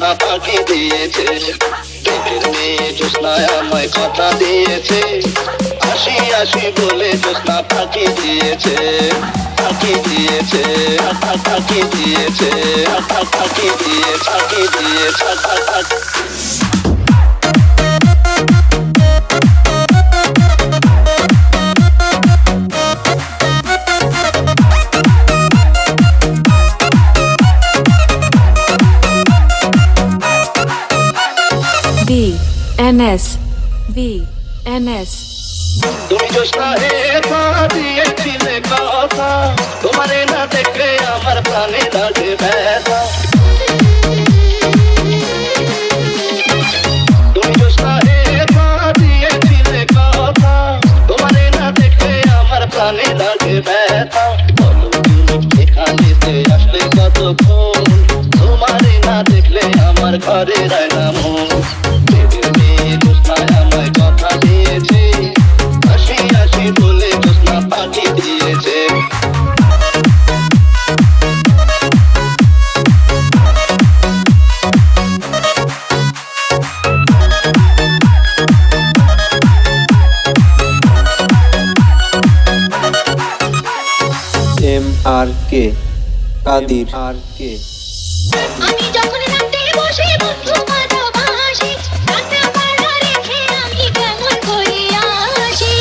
জ্যোৎস্না পাখি দিয়েছে, দেবের মেয়ে জ্যোৎস্নায় আমায় কথা দিয়েছে, আসি আসি বলে জ্যোৎস্না পাখি দিয়েছে, পাখি দিয়েছে, পাখি দিয়েছে, পাখি দিয়ে পাখি দিয়েছে। VNS VNS তুমি জ্যোৎস্না হে দিয়েছিলে কথা, তোমারে না দেখে আমার প্রাণে লাগে ব্যথা। তুমি জ্যোৎস্না হে দিয়েছিলে কথা, তোমারে না দেখে আমার প্রাণে লাগে ব্যথা। বলো তুমি এখানে আসলে কতক্ষণ, তোমারে না দেখলে আমার ঘরে রায় না মন। বলে জ্যোৎস্না পাখি দিয়েছে। MRK Kadir RK। আমি যখন রাতে বসে বন্ধু ভালোবাসি, রাতে পাড়া রেখে আমি কেমন করে আসি।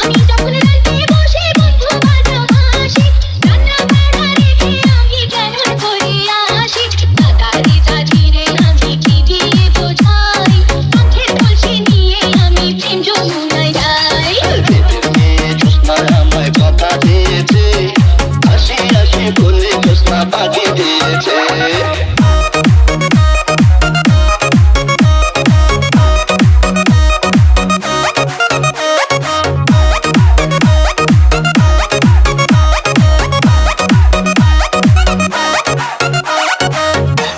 আমি যখন রাতে বসে বন্ধু ভালোবাসি, রাতে পাড়া রেখে আমি কেমন করে আসি। তাকারি তাকিরে আমি কি দিয়ে বোঝাই, চোখের কলসি নিয়ে আমি প্রেম যমুনায় যাই। দেবের মেয়ে জ্যোৎস্নায় আমায় কথা দিয়েছে, আসি আসি বলে জ্যোৎস্না পাখি দিয়েছে।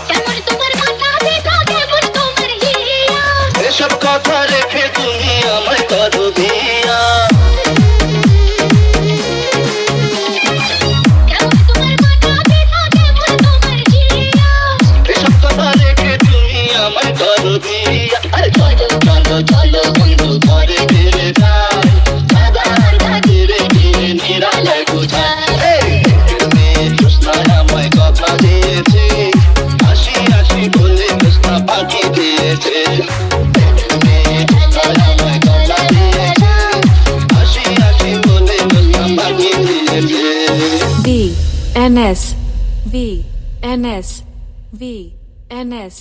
কেমন তোমার মাথা ব্যথা, কেমন তোমার হিয়া, এসব কথা রেখে তুমি আমায় করো বিয়া। কেমন তোমার মাথা ব্যথা, কেমন তোমার হিয়া। এসব কথা রেখে তুমি আমায় করো বিয়া। আরে চলো চলো চলো বন্ধু ঘরে ফিরে যাই, সাদা ঘিরে ঘিরে নিরালায় বোঝায়। দেবের মেয়ে জ্যোৎস্নায় আমায় কথা দিয়েছে, আসি আসি বলে জ্যোৎস্না পাখি দিয়েছে। দেবের মেয়ে জ্যোৎস্নায় আমায় কথা দিয়েছে, আসি আসি বলে জ্যোৎস্না পাখি দিয়েছে। VNS VNS VNS